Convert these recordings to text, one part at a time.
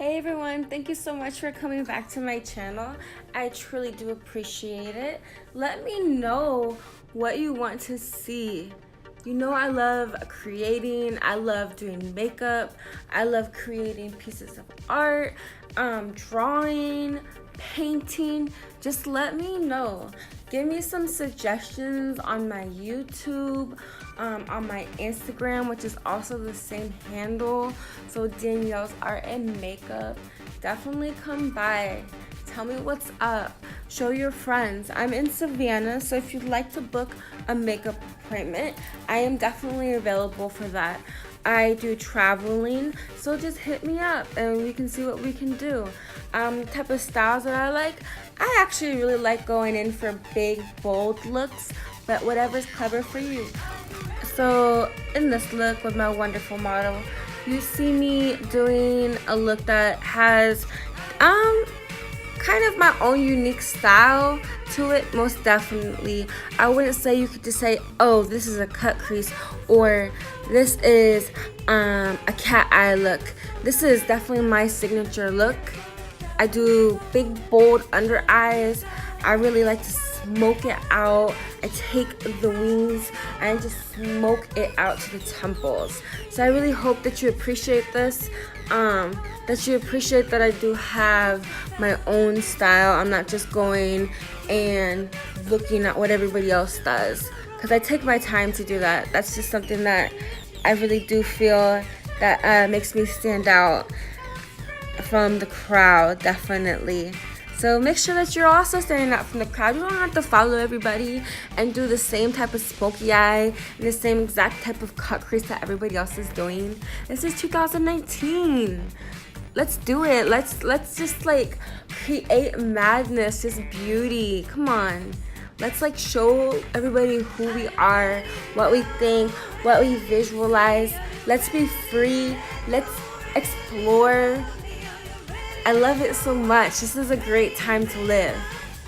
Hey everyone, thank you so much for coming back to my channel. I truly do appreciate it. Let me know what you want to see. You know I love creating, I love doing makeup, I love creating pieces of art, drawing, painting. Just let me know. Give me some suggestions on my YouTube, on my Instagram, which is also the same handle. So Danielle's Art and Makeup. Definitely come by. Tell me what's up. Show your friends. I'm in Savannah, so if you'd like to book a makeup appointment, I am definitely available for that. I do traveling, so just hit me up and we can see what we can do. Type of styles that I like, I actually really like going in for big, bold looks, but whatever's clever for you. So in this look with my wonderful model, you see me doing a look that has kind of my own unique style to it, most definitely. I wouldn't say you could just say, oh, this is a cut crease, or this is a cat eye look. This is definitely my signature look. I do big, bold under eyes. I really like to smoke it out. I take the wings and I just smoke it out to the temples. So I really hope that you appreciate this. That you appreciate that I do have my own style. I'm not just going and looking at what everybody else does, because I take my time to do that. That's just something that I really do feel that makes me stand out from the crowd, definitely. So make sure that you're also standing out from the crowd. You don't have to follow everybody and do the same type of smoky eye and the same exact type of cut crease that everybody else is doing. This is 2019. Let's do it. Let's just like create madness, just beauty. Come on. Let's like show everybody who we are, what we think, what we visualize. Let's be free. Let's explore. I love it so much. This is a great time to live.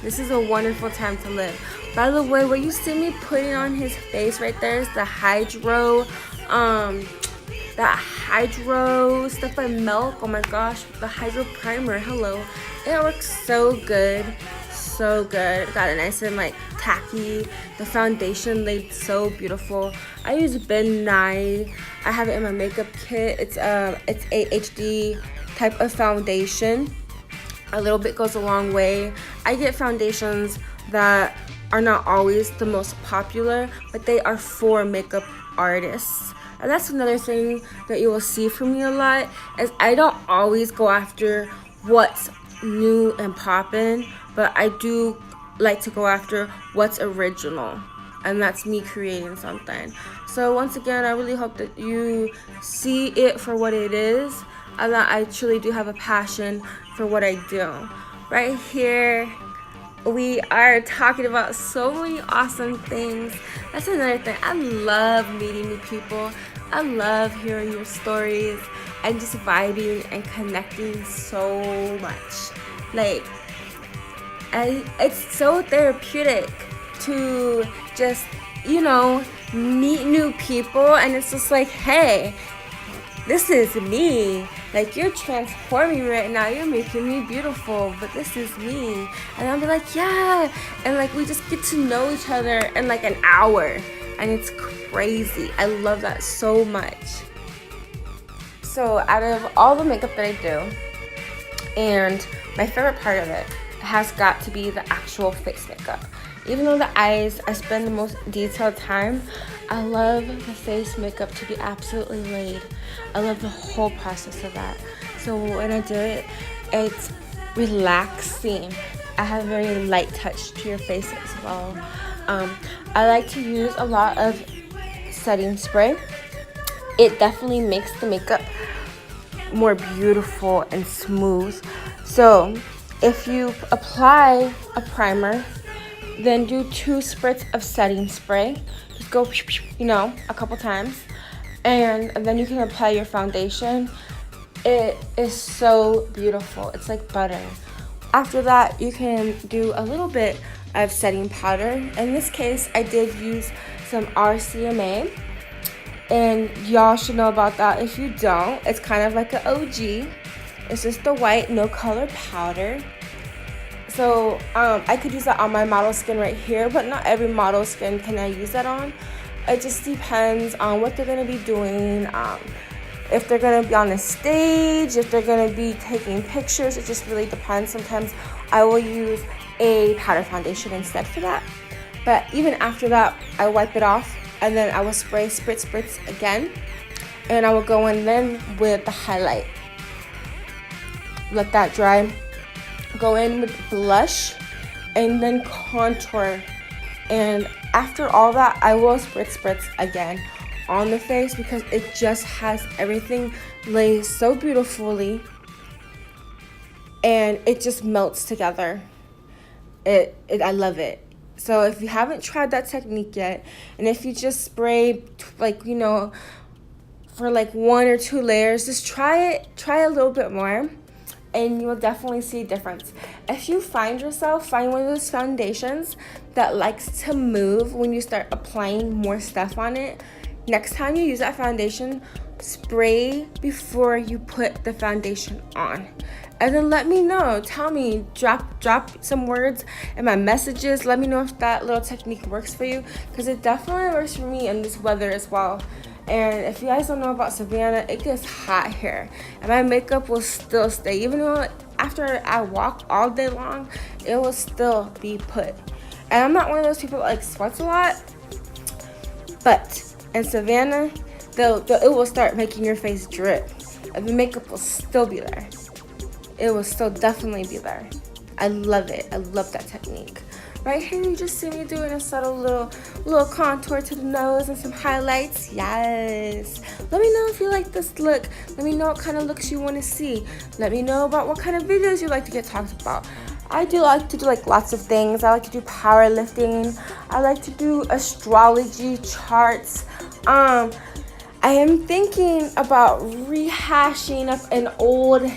This is a wonderful time to live. By the way, what you see me putting on his face right there is the Hydro, that Hydro stuff by Milk. Oh my gosh, the Hydro primer. Hello. It works so good. So good. Got it nice and like tacky. The foundation laid so beautiful. I use Ben Nye. I have it in my makeup kit. It's AHD type of foundation. A little bit goes a long way. I get foundations that are not always the most popular, but they are for makeup artists. And that's another thing that you will see from me a lot, is I don't always go after what's new and poppin', but I do like to go after what's original, and that's me creating something. So once again, I really hope that you see it for what it is, and that I truly do have a passion for what I do. Right here, we are talking about so many awesome things. That's another thing. I love meeting new people. I love hearing your stories and just vibing and connecting so much. Like, it's so therapeutic to just, meet new people, and it's just like, hey, this is me. Like, you're transforming me right now. You're making me beautiful, but this is me. And I'll be like, yeah. And like, we just get to know each other in like an hour. And it's crazy. I love that so much. So out of all the makeup that I do, and my favorite part of it has got to be the actual face makeup. Even though the eyes, I spend the most detailed time, I love the face makeup to be absolutely laid. I love the whole process of that. So when I do it, it's relaxing. I have a very light touch to your face as well. I like to use a lot of setting spray. It definitely makes the makeup more beautiful and smooth. So if you apply a primer, then do 2 spritz of setting spray. Just go, a couple times. And then you can apply your foundation. It is so beautiful. It's like butter. After that, you can do a little bit of setting powder. In this case, I did use some RCMA. And y'all should know about that. If you don't, it's kind of like an OG. It's just the white no color powder. So I could use that on my model skin right here, but not every model skin can I use that on. It just depends on what they're going to be doing, if they're going to be on a stage, if they're going to be taking pictures. It just really depends. Sometimes I will use a powder foundation instead for that. But even after that, I wipe it off and then I will spritz again. And I will go in then with the highlight. Let that dry. Go in with blush and then contour. And after all that, I will spritz again on the face because it just has everything lays so beautifully and it just melts together. I love it. So if you haven't tried that technique yet, and if you just spray like, you know, for like 1 or 2 layers, just try a little bit more and you will definitely see a difference. If you find one of those foundations that likes to move when you start applying more stuff on it, next time you use that foundation, spray before you put the foundation on. And then let me know. Tell me, drop some words in my messages. Let me know if that little technique works for you, because it definitely works for me in this weather as well. And if you guys don't know about Savannah, it gets hot here, and my makeup will still stay. Even though after I walk all day long, it will still be put. And I'm not one of those people that like sweats a lot, but in Savannah, it will start making your face drip, and the makeup will still be there. It will still definitely be there. I love it. I love that technique. Right here, you just see me doing a subtle little contour to the nose and some highlights. Yes. Let me know if you like this look. Let me know what kind of looks you want to see. Let me know about what kind of videos you like to get talked about. I do like to do like lots of things. I like to do powerlifting. I like to do astrology charts. I am thinking about rehashing up an old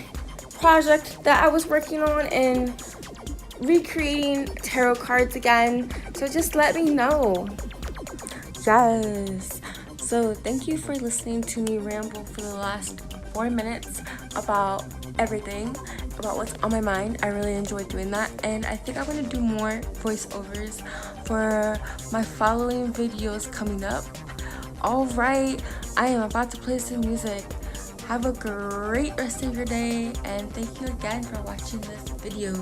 project that I was working on and recreating tarot cards again. So just let me know. Yes. So thank you for listening to me ramble for the last 4 minutes about everything, about what's on my mind. I really enjoyed doing that, and I think I'm going to do more voiceovers for my following videos coming up. Alright, I am about to play some music. Have a great rest of your day, and thank you again for watching this video.